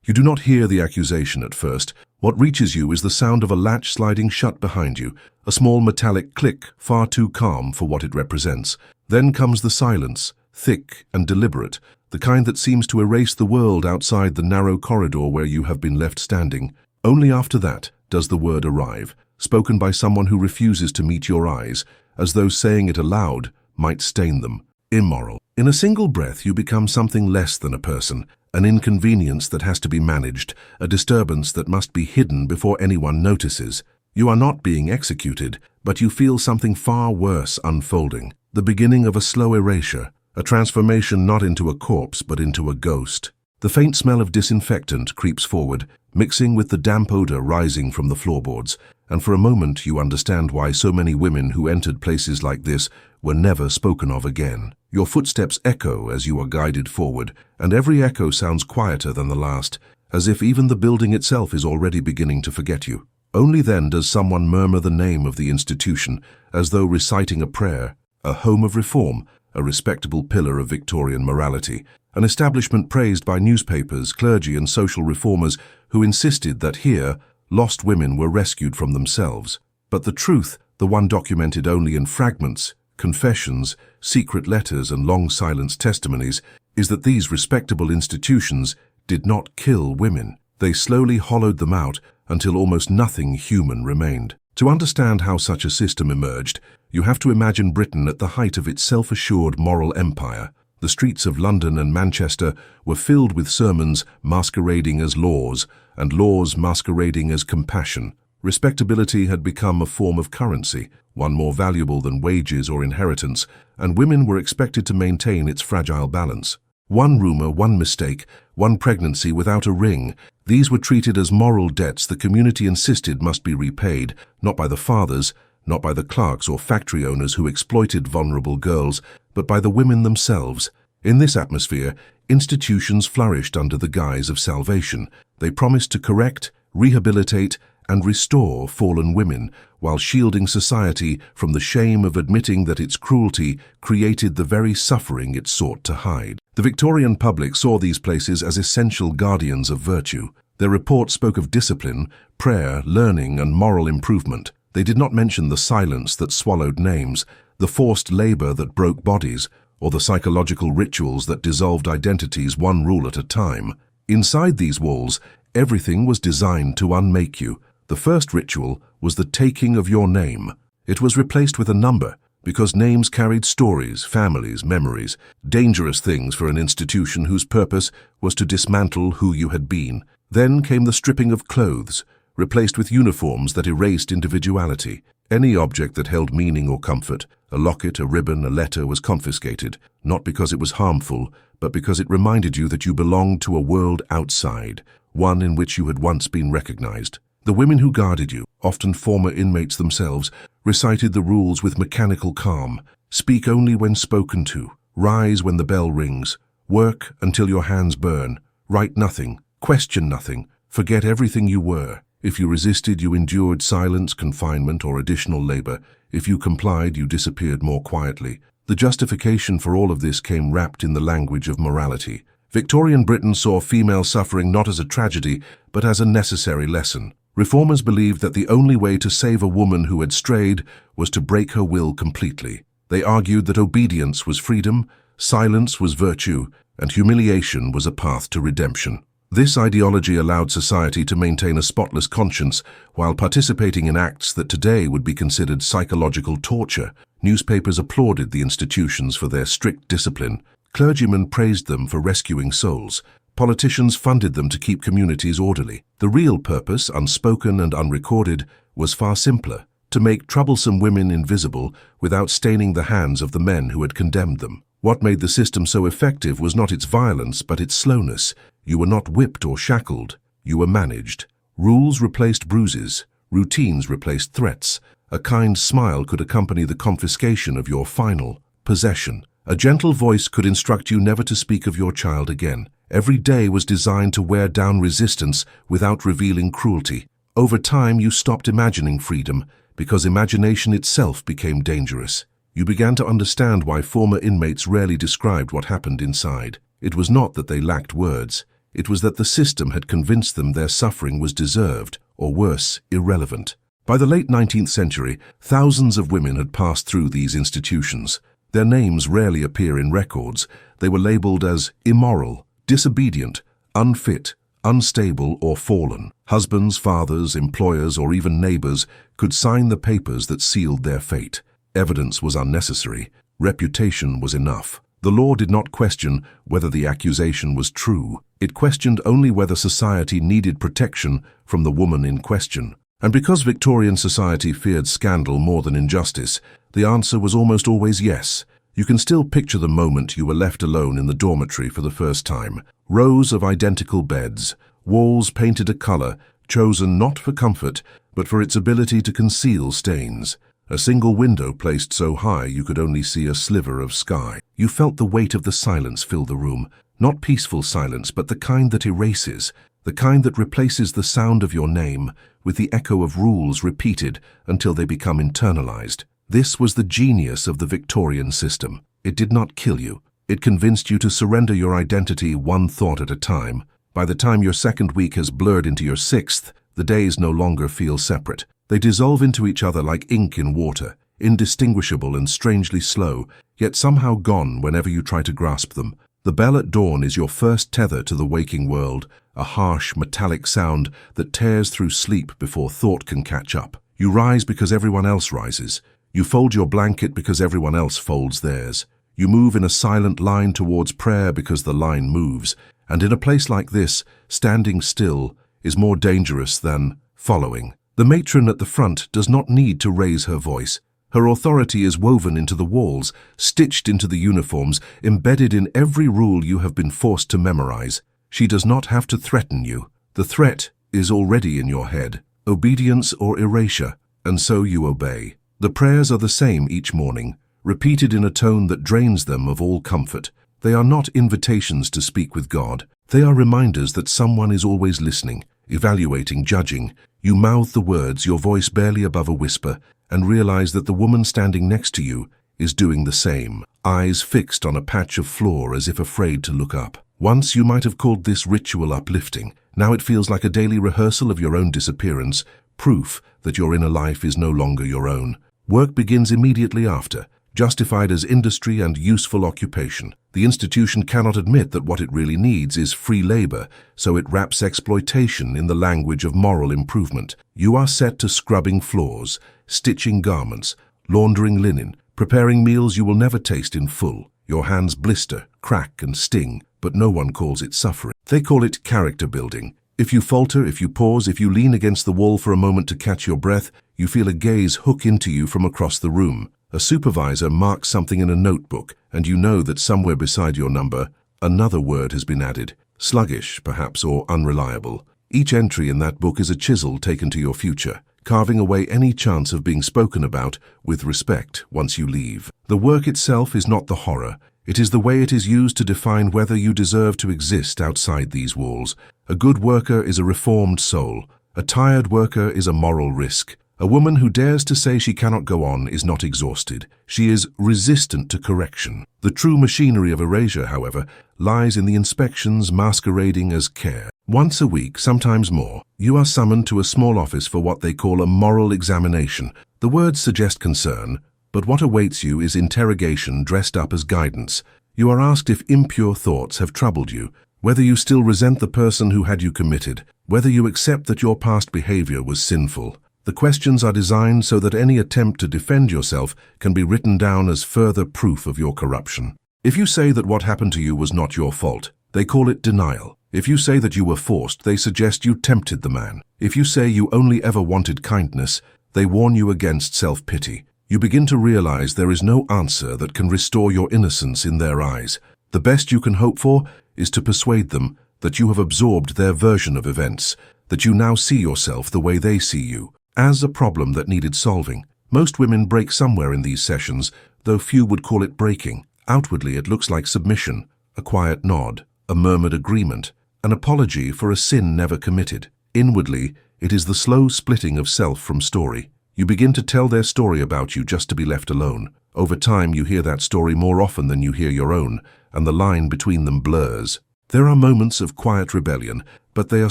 You do not hear the accusation at first. What reaches you is the sound of a latch sliding shut behind you, a small metallic click far too calm for what it represents. Then comes the silence, thick and deliberate, the kind that seems to erase the world outside the narrow corridor where you have been left standing. Only after that does the word arrive, spoken by someone who refuses to meet your eyes, as though saying it aloud might stain them. Immoral. In a single breath you become something less than a person, an inconvenience that has to be managed, a disturbance that must be hidden before anyone notices. You are not being executed, but you feel something far worse unfolding, the beginning of a slow erasure, a transformation not into a corpse but into a ghost. The faint smell of disinfectant creeps forward, mixing with the damp odor rising from the floorboards, and for a moment you understand why so many women who entered places like this were never spoken of again. Your footsteps echo as you are guided forward, and every echo sounds quieter than the last, as if even the building itself is already beginning to forget you. Only then does someone murmur the name of the institution, as though reciting a prayer, a home of reform, a respectable pillar of Victorian morality, an establishment praised by newspapers, clergy and social reformers who insisted that here, lost women were rescued from themselves. But the truth, the one documented only in fragments, confessions, secret letters and long silence testimonies, is that these respectable institutions did not kill women. They slowly hollowed them out until almost nothing human remained. To understand how such a system emerged, you have to imagine Britain at the height of its self-assured moral empire. The streets of London and Manchester were filled with sermons masquerading as laws, and laws masquerading as compassion. Respectability had become a form of currency, one more valuable than wages or inheritance, and women were expected to maintain its fragile balance. One rumor, one mistake, one pregnancy without a ring, these were treated as moral debts the community insisted must be repaid, not by the fathers, not by the clerks or factory owners who exploited vulnerable girls, but by the women themselves. In this atmosphere, institutions flourished under the guise of salvation. They promised to correct, rehabilitate, and restore fallen women, while shielding society from the shame of admitting that its cruelty created the very suffering it sought to hide. The Victorian public saw these places as essential guardians of virtue. Their reports spoke of discipline, prayer, learning, and moral improvement. They did not mention the silence that swallowed names, the forced labor that broke bodies, or the psychological rituals that dissolved identities one rule at a time. Inside these walls, everything was designed to unmake you. The first ritual was the taking of your name. It was replaced with a number, because names carried stories, families, memories, dangerous things for an institution whose purpose was to dismantle who you had been. Then came the stripping of clothes, replaced with uniforms that erased individuality. Any object that held meaning or comfort, a locket, a ribbon, a letter, was confiscated, not because it was harmful, but because it reminded you that you belonged to a world outside, one in which you had once been recognized. The women who guarded you, often former inmates themselves, recited the rules with mechanical calm. Speak only when spoken to. Rise when the bell rings. Work until your hands burn. Write nothing. Question nothing. Forget everything you were. If you resisted, you endured silence, confinement, or additional labor. If you complied, you disappeared more quietly. The justification for all of this came wrapped in the language of morality. Victorian Britain saw female suffering not as a tragedy, but as a necessary lesson. Reformers believed that the only way to save a woman who had strayed was to break her will completely. They argued that obedience was freedom, silence was virtue, and humiliation was a path to redemption. This ideology allowed society to maintain a spotless conscience while participating in acts that today would be considered psychological torture. Newspapers applauded the institutions for their strict discipline. Clergymen praised them for rescuing souls. Politicians funded them to keep communities orderly. The real purpose, unspoken and unrecorded, was far simpler: to make troublesome women invisible without staining the hands of the men who had condemned them. What made the system so effective was not its violence, but its slowness. You were not whipped or shackled. You were managed. Rules replaced bruises. Routines replaced threats. A kind smile could accompany the confiscation of your final possession. A gentle voice could instruct you never to speak of your child again. Every day was designed to wear down resistance without revealing cruelty. Over time, you stopped imagining freedom because imagination itself became dangerous. You began to understand why former inmates rarely described what happened inside. It was not that they lacked words. It was that the system had convinced them their suffering was deserved, or worse, irrelevant. By the late 19th century, thousands of women had passed through these institutions. Their names rarely appear in records. They were labeled as immoral, disobedient, unfit, unstable, or fallen. Husbands, fathers, employers, or even neighbors could sign the papers that sealed their fate. Evidence was unnecessary. Reputation was enough. The law did not question whether the accusation was true. It questioned only whether society needed protection from the woman in question. And because Victorian society feared scandal more than injustice, the answer was almost always yes. You can still picture the moment you were left alone in the dormitory for the first time. Rows of identical beds, walls painted a color, chosen not for comfort, but for its ability to conceal stains. A single window placed so high you could only see a sliver of sky. You felt the weight of the silence fill the room. Not peaceful silence, but the kind that erases, the kind that replaces the sound of your name with the echo of rules repeated until they become internalized. This was the genius of the Victorian system. It did not kill you. It convinced you to surrender your identity one thought at a time. By the time your second week has blurred into your sixth, the days no longer feel separate. They dissolve into each other like ink in water, indistinguishable and strangely slow, yet somehow gone whenever you try to grasp them. The bell at dawn is your first tether to the waking world, a harsh, metallic sound that tears through sleep before thought can catch up. You rise because everyone else rises. You fold your blanket because everyone else folds theirs. You move in a silent line towards prayer because the line moves. And in a place like this, standing still is more dangerous than following. The matron at the front does not need to raise her voice. Her authority is woven into the walls, stitched into the uniforms, embedded in every rule you have been forced to memorize. She does not have to threaten you. The threat is already in your head, obedience or erasure, and so you obey. The prayers are the same each morning, repeated in a tone that drains them of all comfort. They are not invitations to speak with God. They are reminders that someone is always listening, evaluating, judging. You mouth the words, your voice barely above a whisper, and realize that the woman standing next to you is doing the same, eyes fixed on a patch of floor as if afraid to look up. Once you might have called this ritual uplifting. Now it feels like a daily rehearsal of your own disappearance, proof that your inner life is no longer your own. Work begins immediately after, justified as industry and useful occupation. The institution cannot admit that what it really needs is free labor, so it wraps exploitation in the language of moral improvement. You are set to scrubbing floors, stitching garments, laundering linen, preparing meals you will never taste in full. Your hands blister, crack, and sting, but no one calls it suffering. They call it character building. If you falter, if you pause, if you lean against the wall for a moment to catch your breath, you feel a gaze hook into you from across the room. A supervisor marks something in a notebook, and you know that somewhere beside your number, another word has been added. Sluggish, perhaps, or unreliable. Each entry in that book is a chisel taken to your future, carving away any chance of being spoken about with respect once you leave. The work itself is not the horror. It is the way it is used to define whether you deserve to exist outside these walls. A good worker is a reformed soul. A tired worker is a moral risk. A woman who dares to say she cannot go on is not exhausted. She is resistant to correction. The true machinery of erasure, however, lies in the inspections masquerading as care. Once a week, sometimes more, you are summoned to a small office for what they call a moral examination. The words suggest concern, but what awaits you is interrogation dressed up as guidance. You are asked if impure thoughts have troubled you, whether you still resent the person who had you committed, whether you accept that your past behavior was sinful. The questions are designed so that any attempt to defend yourself can be written down as further proof of your corruption. If you say that what happened to you was not your fault, they call it denial. If you say that you were forced, they suggest you tempted the man. If you say you only ever wanted kindness, they warn you against self-pity. You begin to realize there is no answer that can restore your innocence in their eyes. The best you can hope for is to persuade them that you have absorbed their version of events, that you now see yourself the way they see you, as a problem that needed solving. Most women break somewhere in these sessions, though few would call it breaking. Outwardly, it looks like submission, a quiet nod, a murmured agreement, an apology for a sin never committed. Inwardly, it is the slow splitting of self from story. You begin to tell their story about you just to be left alone. Over time, you hear that story more often than you hear your own, and the line between them blurs. There are moments of quiet rebellion, but they are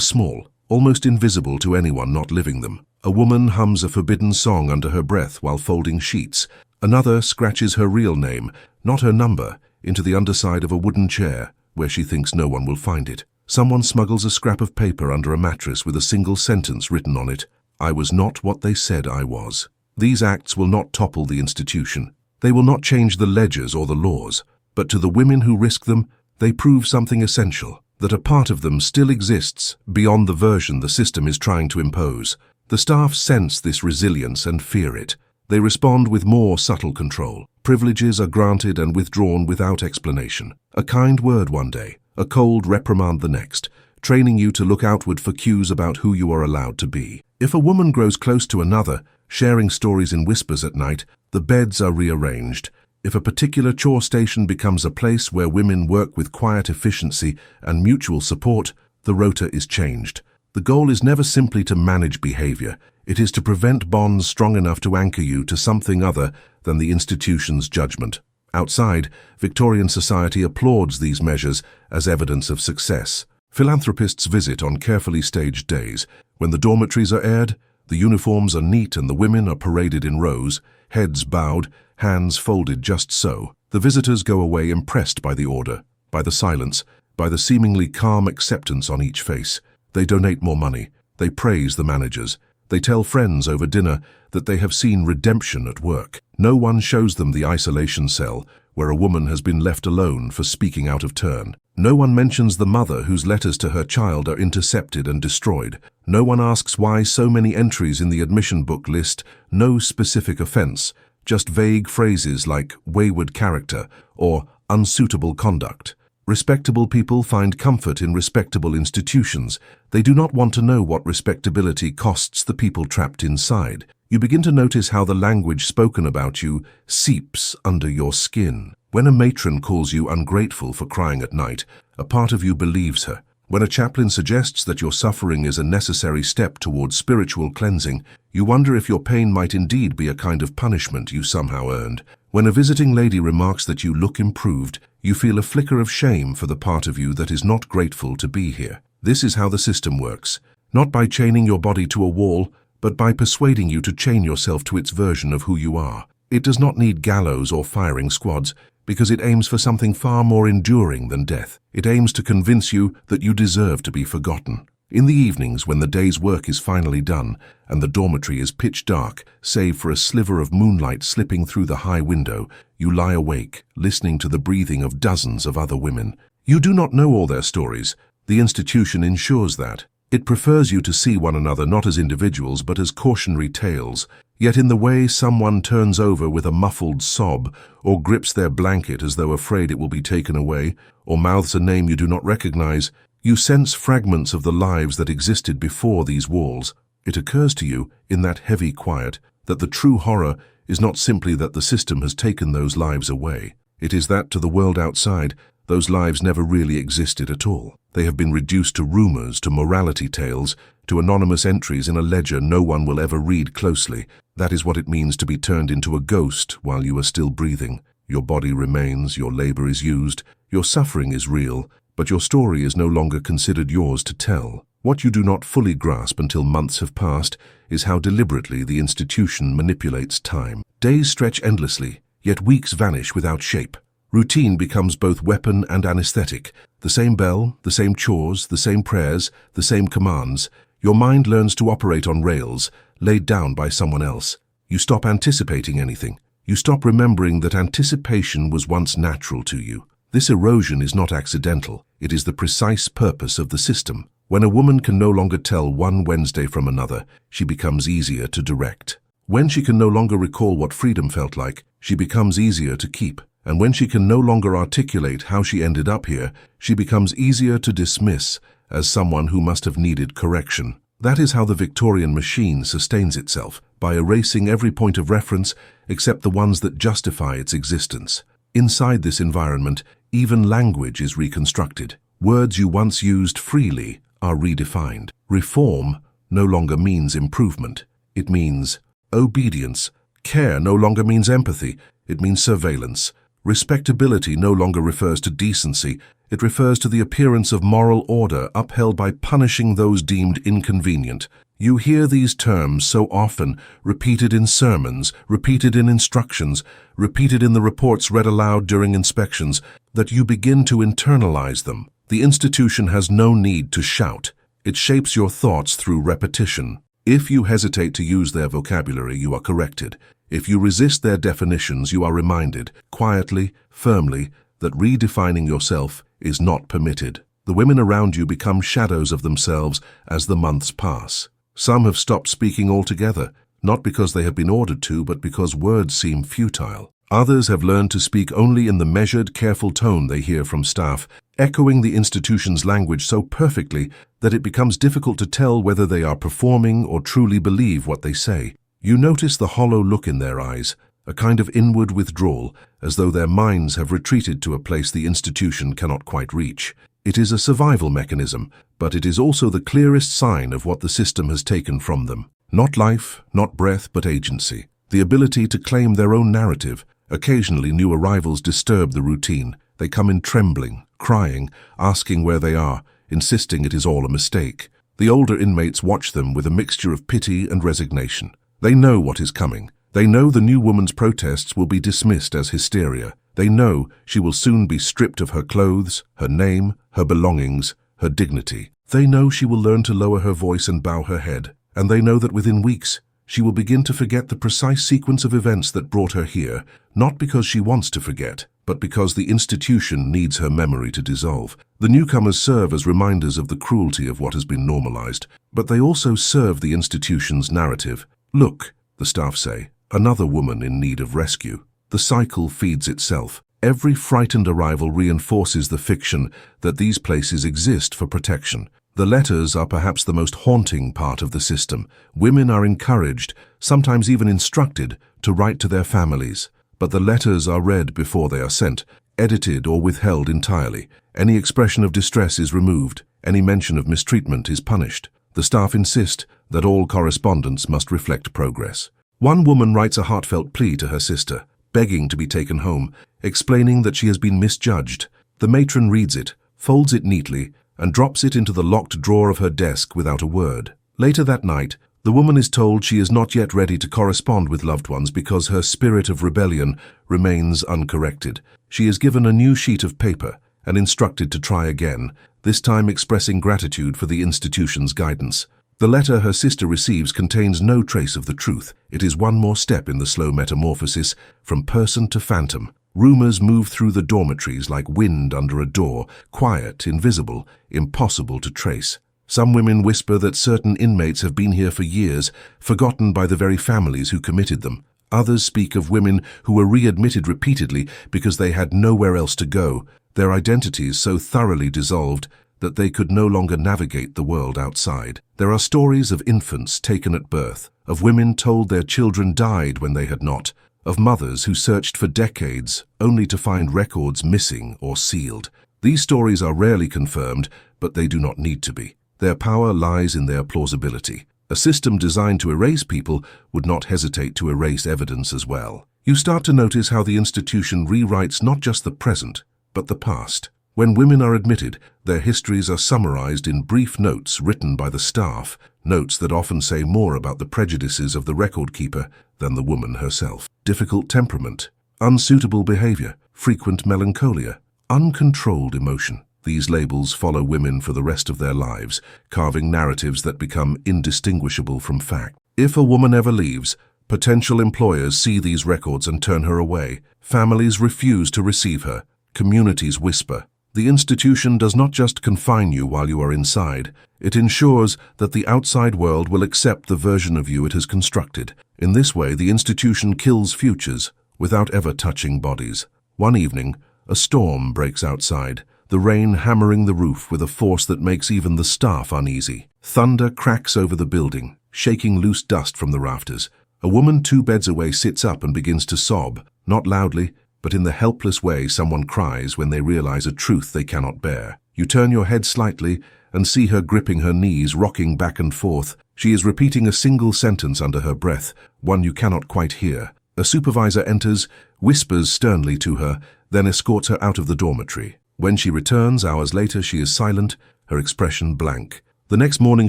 small, almost invisible to anyone not living them. A woman hums a forbidden song under her breath while folding sheets. Another scratches her real name, not her number, into the underside of a wooden chair, where she thinks no one will find it. Someone smuggles a scrap of paper under a mattress with a single sentence written on it: "I was not what they said I was." These acts will not topple the institution. They will not change the ledgers or the laws, but to the women who risk them, they prove something essential, that a part of them still exists beyond the version the system is trying to impose. The staff sense this resilience and fear it. They respond with more subtle control. Privileges are granted and withdrawn without explanation. A kind word one day, a cold reprimand the next, training you to look outward for cues about who you are allowed to be. If a woman grows close to another, sharing stories in whispers at night, the beds are rearranged. If a particular chore station becomes a place where women work with quiet efficiency and mutual support, the rota is changed. The goal is never simply to manage behavior. It is to prevent bonds strong enough to anchor you to something other than the institution's judgment. Outside, Victorian society applauds these measures as evidence of success. Philanthropists visit on carefully staged days. When the dormitories are aired, the uniforms are neat and the women are paraded in rows, heads bowed, hands folded just so. The visitors go away impressed by the order, by the silence, by the seemingly calm acceptance on each face. They donate more money. They praise the managers. They tell friends over dinner that they have seen redemption at work. No one shows them the isolation cell where a woman has been left alone for speaking out of turn. No one mentions the mother whose letters to her child are intercepted and destroyed. No one asks why so many entries in the admission book list no specific offense, just vague phrases like wayward character or unsuitable conduct. Respectable people find comfort in respectable institutions. They do not want to know what respectability costs the people trapped inside. You begin to notice how the language spoken about you seeps under your skin. When a matron calls you ungrateful for crying at night, a part of you believes her. When a chaplain suggests that your suffering is a necessary step towards spiritual cleansing, you wonder if your pain might indeed be a kind of punishment you somehow earned. When a visiting lady remarks that you look improved, you feel a flicker of shame for the part of you that is not grateful to be here. This is how the system works, not by chaining your body to a wall, but by persuading you to chain yourself to its version of who you are. It does not need gallows or firing squads, because it aims for something far more enduring than death. It aims to convince you that you deserve to be forgotten. In the evenings, when the day's work is finally done and the dormitory is pitch dark, save for a sliver of moonlight slipping through the high window, you lie awake, listening to the breathing of dozens of other women. You do not know all their stories. The institution ensures that. It prefers you to see one another not as individuals but as cautionary tales. Yet in the way someone turns over with a muffled sob, or grips their blanket as though afraid it will be taken away, or mouths a name you do not recognize, you sense fragments of the lives that existed before these walls. It occurs to you, in that heavy quiet, that the true horror is not simply that the system has taken those lives away. It is that, to the world outside, those lives never really existed at all. They have been reduced to rumors, to morality tales, to anonymous entries in a ledger no one will ever read closely. That is what it means to be turned into a ghost while you are still breathing. Your body remains, your labor is used, your suffering is real, but your story is no longer considered yours to tell. What you do not fully grasp until months have passed is how deliberately the institution manipulates time. Days stretch endlessly, yet weeks vanish without shape. Routine becomes both weapon and anesthetic. The same bell, the same chores, the same prayers, the same commands. Your mind learns to operate on rails, laid down by someone else. You stop anticipating anything. You stop remembering that anticipation was once natural to you. This erosion is not accidental. It is the precise purpose of the system. When a woman can no longer tell one Wednesday from another, she becomes easier to direct. When she can no longer recall what freedom felt like, she becomes easier to keep. And when she can no longer articulate how she ended up here, she becomes easier to dismiss as someone who must have needed correction. That is how the Victorian machine sustains itself, by erasing every point of reference except the ones that justify its existence. Inside this environment, even language is reconstructed. Words you once used freely are redefined. Reform no longer means improvement. It means obedience. Care no longer means empathy. It means surveillance. Respectability no longer refers to decency, it refers to the appearance of moral order upheld by punishing those deemed inconvenient. You hear these terms so often, repeated in sermons, repeated in instructions, repeated in the reports read aloud during inspections, that you begin to internalize them. The institution has no need to shout. It shapes your thoughts through repetition. If you hesitate to use their vocabulary, you are corrected. If you resist their definitions, you are reminded, quietly, firmly, that redefining yourself is not permitted. The women around you become shadows of themselves as the months pass. Some have stopped speaking altogether, not because they have been ordered to, but because words seem futile. Others have learned to speak only in the measured, careful tone they hear from staff, echoing the institution's language so perfectly that it becomes difficult to tell whether they are performing or truly believe what they say. You notice the hollow look in their eyes, a kind of inward withdrawal, as though their minds have retreated to a place the institution cannot quite reach. It is a survival mechanism, but it is also the clearest sign of what the system has taken from them. Not life, not breath, but agency. The ability to claim their own narrative. Occasionally, new arrivals disturb the routine. They come in trembling, crying, asking where they are, insisting it is all a mistake. The older inmates watch them with a mixture of pity and resignation. They know what is coming. They know the new woman's protests will be dismissed as hysteria. They know she will soon be stripped of her clothes, her name, her belongings, her dignity. They know she will learn to lower her voice and bow her head. And they know that within weeks, she will begin to forget the precise sequence of events that brought her here, not because she wants to forget, but because the institution needs her memory to dissolve. The newcomers serve as reminders of the cruelty of what has been normalized, but they also serve the institution's narrative. Look, the staff say, another woman in need of rescue. The cycle feeds itself. Every frightened arrival reinforces the fiction that these places exist for protection. The letters are perhaps the most haunting part of the system. Women are encouraged, sometimes even instructed, to write to their families. But the letters are read before they are sent, edited or withheld entirely. Any expression of distress is removed. Any mention of mistreatment is punished. The staff insist that all correspondence must reflect progress. One woman writes a heartfelt plea to her sister, begging to be taken home, explaining that she has been misjudged. The matron reads it, folds it neatly, and drops it into the locked drawer of her desk without a word. Later that night, the woman is told she is not yet ready to correspond with loved ones because her spirit of rebellion remains uncorrected. She is given a new sheet of paper and instructed to try again, this time expressing gratitude for the institution's guidance. The letter her sister receives contains no trace of the truth. It is one more step in the slow metamorphosis from person to phantom. Rumors move through the dormitories like wind under a door, quiet, invisible, impossible to trace. Some women whisper that certain inmates have been here for years, forgotten by the very families who committed them. Others speak of women who were readmitted repeatedly because they had nowhere else to go, their identities so thoroughly dissolved that they could no longer navigate the world outside. There are stories of infants taken at birth, of women told their children died when they had not, of mothers who searched for decades only to find records missing or sealed. These stories are rarely confirmed, but they do not need to be. Their power lies in their plausibility. A system designed to erase people would not hesitate to erase evidence as well. You start to notice how the institution rewrites not just the present, but the past. When women are admitted, their histories are summarized in brief notes written by the staff, notes that often say more about the prejudices of the record keeper than the woman herself. Difficult temperament, unsuitable behavior, frequent melancholia, uncontrolled emotion. These labels follow women for the rest of their lives, carving narratives that become indistinguishable from fact. If a woman ever leaves, potential employers see these records and turn her away. Families refuse to receive her. Communities whisper. The institution does not just confine you while you are inside, it ensures that the outside world will accept the version of you it has constructed. In this way, the institution kills futures without ever touching bodies. One evening, a storm breaks outside, the rain hammering the roof with a force that makes even the staff uneasy. Thunder cracks over the building, shaking loose dust from the rafters. A woman 2 beds away sits up and begins to sob, not loudly, but in the helpless way someone cries when they realize a truth they cannot bear. You turn your head slightly and see her gripping her knees, rocking back and forth. She is repeating a single sentence under her breath, one you cannot quite hear. A supervisor enters, whispers sternly to her, then escorts her out of the dormitory. When she returns, hours later, she is silent, her expression blank. The next morning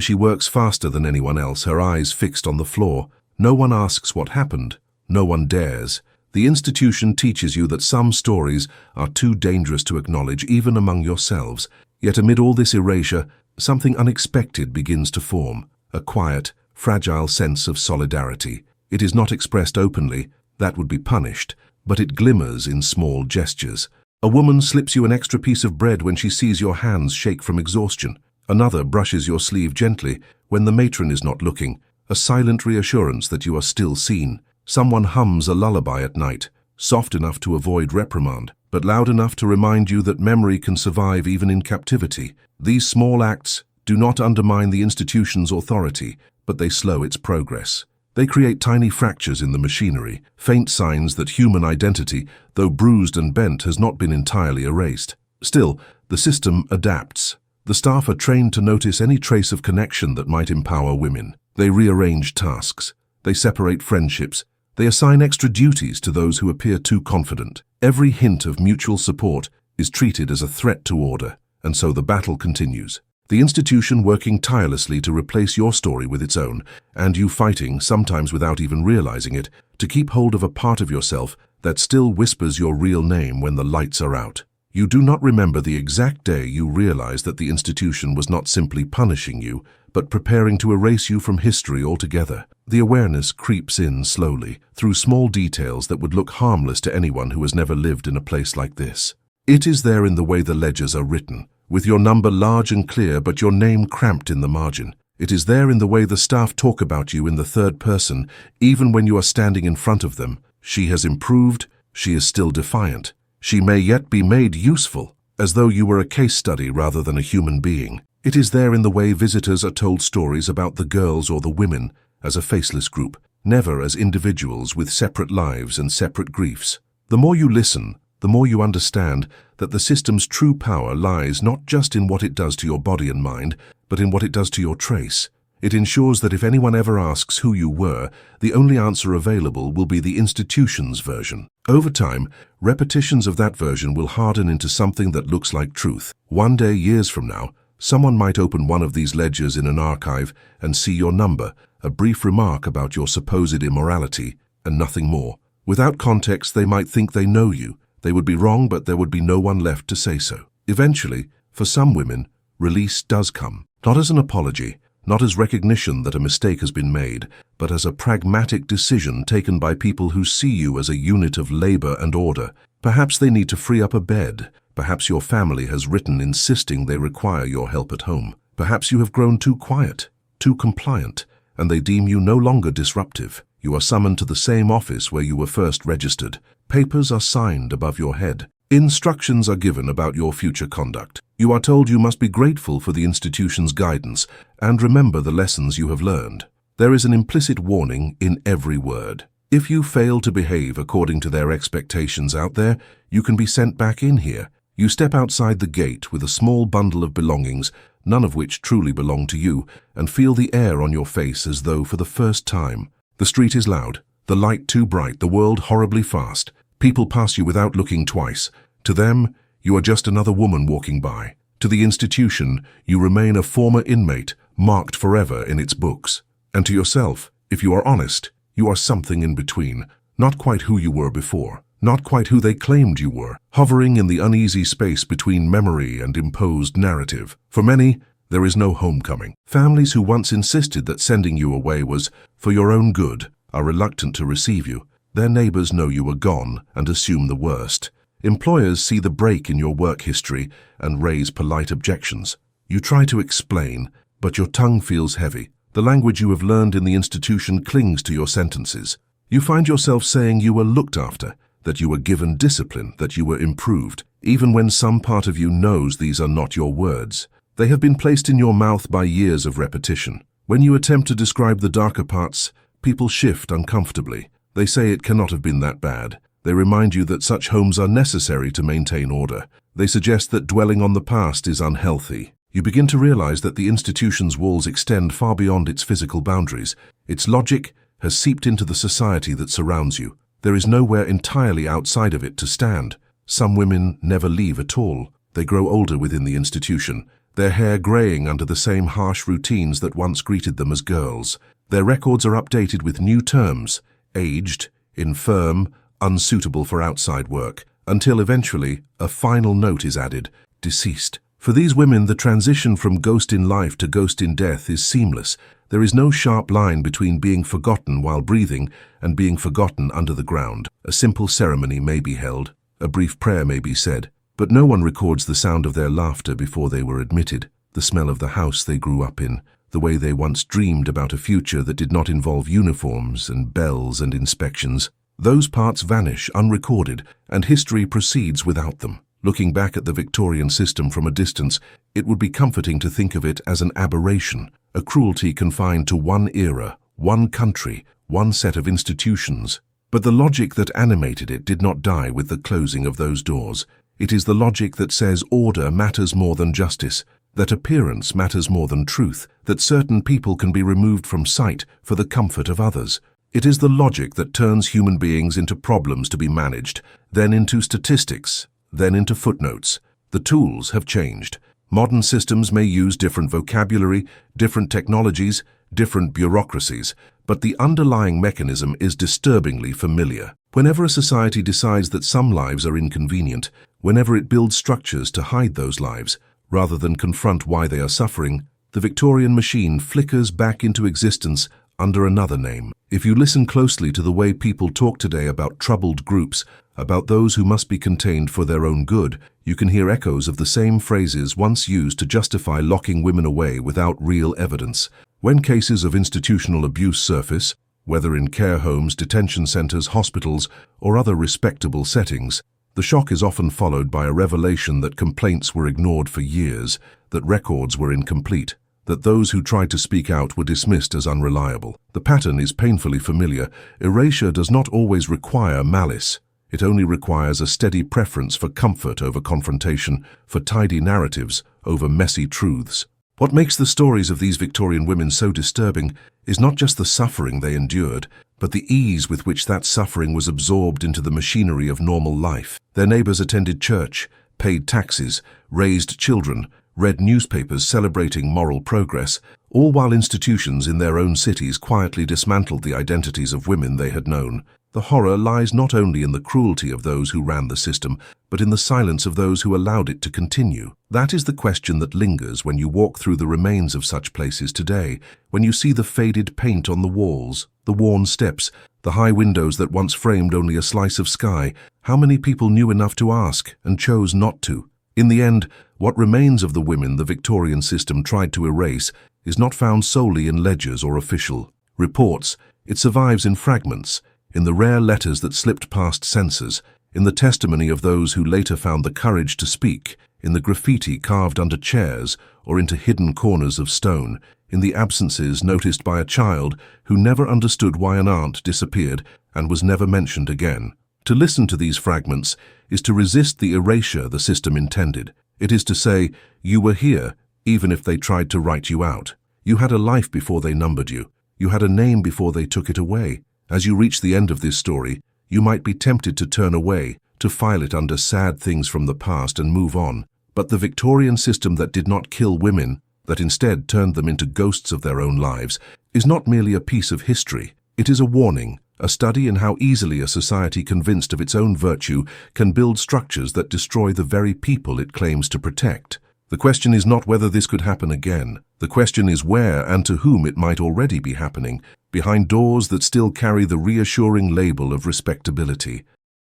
she works faster than anyone else, her eyes fixed on the floor. No one asks what happened. No one dares. The institution teaches you that some stories are too dangerous to acknowledge, even among yourselves. Yet amid all this erasure, something unexpected begins to form. A quiet, fragile sense of solidarity. It is not expressed openly, that would be punished, but it glimmers in small gestures. A woman slips you an extra piece of bread when she sees your hands shake from exhaustion. Another brushes your sleeve gently when the matron is not looking, a silent reassurance that you are still seen. Someone hums a lullaby at night, soft enough to avoid reprimand, but loud enough to remind you that memory can survive even in captivity. These small acts do not undermine the institution's authority, but they slow its progress. They create tiny fractures in the machinery, faint signs that human identity, though bruised and bent, has not been entirely erased. Still, the system adapts. The staff are trained to notice any trace of connection that might empower women. They rearrange tasks. They separate friendships. They assign extra duties to those who appear too confident. Every hint of mutual support is treated as a threat to order, and so the battle continues. The institution working tirelessly to replace your story with its own, and you fighting, sometimes without even realizing it, to keep hold of a part of yourself that still whispers your real name when the lights are out. You do not remember the exact day you realized that the institution was not simply punishing you, but preparing to erase you from history altogether. The awareness creeps in slowly, through small details that would look harmless to anyone who has never lived in a place like this. It is there in the way the ledgers are written, with your number large and clear but your name cramped in the margin. It is there in the way the staff talk about you in the third person, even when you are standing in front of them. She has improved, she is still defiant. She may yet be made useful, as though you were a case study rather than a human being. It is there in the way visitors are told stories about the girls or the women as a faceless group, never as individuals with separate lives and separate griefs. The more you listen, the more you understand that the system's true power lies not just in what it does to your body and mind, but in what it does to your trace. It ensures that if anyone ever asks who you were, the only answer available will be the institution's version. Over time, repetitions of that version will harden into something that looks like truth. One day, years from now, someone might open one of these ledgers in an archive and see your number, a brief remark about your supposed immorality, and nothing more. Without context, they might think they know you. They would be wrong, but there would be no one left to say so. Eventually, for some women, release does come, not as an apology, not as recognition that a mistake has been made, but as a pragmatic decision taken by people who see you as a unit of labor and order. Perhaps they need to free up a bed. Perhaps your family has written insisting they require your help at home. Perhaps you have grown too quiet, too compliant, and they deem you no longer disruptive. You are summoned to the same office where you were first registered. Papers are signed above your head. Instructions are given about your future conduct. You are told you must be grateful for the institution's guidance and remember the lessons you have learned. There is an implicit warning in every word. If you fail to behave according to their expectations out there, you can be sent back in here. You step outside the gate with a small bundle of belongings, none of which truly belong to you, and feel the air on your face as though for the first time. The street is loud, the light too bright, the world horribly fast. People pass you without looking twice. To them, you are just another woman walking by. To the institution, you remain a former inmate, marked forever in its books. And to yourself, if you are honest, you are something in between, not quite who you were before, not quite who they claimed you were, hovering in the uneasy space between memory and imposed narrative. For many, there is no homecoming. Families who once insisted that sending you away was for your own good are reluctant to receive you. Their neighbors know you are gone and assume the worst. Employers see the break in your work history and raise polite objections. You try to explain, but your tongue feels heavy. The language you have learned in the institution clings to your sentences. You find yourself saying you were looked after, that you were given discipline, that you were improved, even when some part of you knows these are not your words. They have been placed in your mouth by years of repetition. When you attempt to describe the darker parts, people shift uncomfortably. They say it cannot have been that bad. They remind you that such homes are necessary to maintain order. They suggest that dwelling on the past is unhealthy. You begin to realize that the institution's walls extend far beyond its physical boundaries. Its logic has seeped into the society that surrounds you. There is nowhere entirely outside of it to stand. Some women never leave at all. They grow older within the institution, their hair graying under the same harsh routines that once greeted them as girls. Their records are updated with new terms: aged, infirm, unsuitable for outside work, until eventually a final note is added: deceased. For these women, the transition from ghost in life to ghost in death is seamless. There is no sharp line between being forgotten while breathing and being forgotten under the ground. A simple ceremony may be held, a brief prayer may be said, but no one records the sound of their laughter before they were admitted, the smell of the house they grew up in, the way they once dreamed about a future that did not involve uniforms and bells and inspections. Those parts vanish unrecorded, and history proceeds without them. Looking back at the Victorian system from a distance, it would be comforting to think of it as an aberration, a cruelty confined to one era, one country, one set of institutions. But the logic that animated it did not die with the closing of those doors. It is the logic that says order matters more than justice, that appearance matters more than truth, that certain people can be removed from sight for the comfort of others. It is the logic that turns human beings into problems to be managed, then into statistics, then into footnotes. The tools have changed. Modern systems may use different vocabulary, different technologies, different bureaucracies, but the underlying mechanism is disturbingly familiar. Whenever a society decides that some lives are inconvenient, whenever it builds structures to hide those lives, rather than confront why they are suffering, the Victorian machine flickers back into existence under another name. If you listen closely to the way people talk today about troubled groups, about those who must be contained for their own good, you can hear echoes of the same phrases once used to justify locking women away without real evidence. When cases of institutional abuse surface, whether in care homes, detention centers, hospitals, or other respectable settings, the shock is often followed by a revelation that complaints were ignored for years, that records were incomplete, that those who tried to speak out were dismissed as unreliable. The pattern is painfully familiar. Erasure does not always require malice. It only requires a steady preference for comfort over confrontation, for tidy narratives over messy truths. What makes the stories of these Victorian women so disturbing is not just the suffering they endured, but the ease with which that suffering was absorbed into the machinery of normal life. Their neighbors attended church, paid taxes, raised children, read newspapers celebrating moral progress, all while institutions in their own cities quietly dismantled the identities of women they had known. The horror lies not only in the cruelty of those who ran the system, but in the silence of those who allowed it to continue. That is the question that lingers when you walk through the remains of such places today, when you see the faded paint on the walls, the worn steps, the high windows that once framed only a slice of sky. How many people knew enough to ask and chose not to? In the end, what remains of the women the Victorian system tried to erase is not found solely in ledgers or official reports. It survives in fragments, in the rare letters that slipped past censors, in the testimony of those who later found the courage to speak, in the graffiti carved under chairs or into hidden corners of stone, in the absences noticed by a child who never understood why an aunt disappeared and was never mentioned again. To listen to these fragments is to resist the erasure the system intended. It is to say, you were here, even if they tried to write you out. You had a life before they numbered you. You had a name before they took it away. As you reach the end of this story, you might be tempted to turn away, to file it under sad things from the past and move on. But the Victorian system that did not kill women, that instead turned them into ghosts of their own lives, is not merely a piece of history. It is a warning, a study in how easily a society convinced of its own virtue can build structures that destroy the very people it claims to protect. The question is not whether this could happen again. The question is where and to whom it might already be happening, behind doors that still carry the reassuring label of respectability.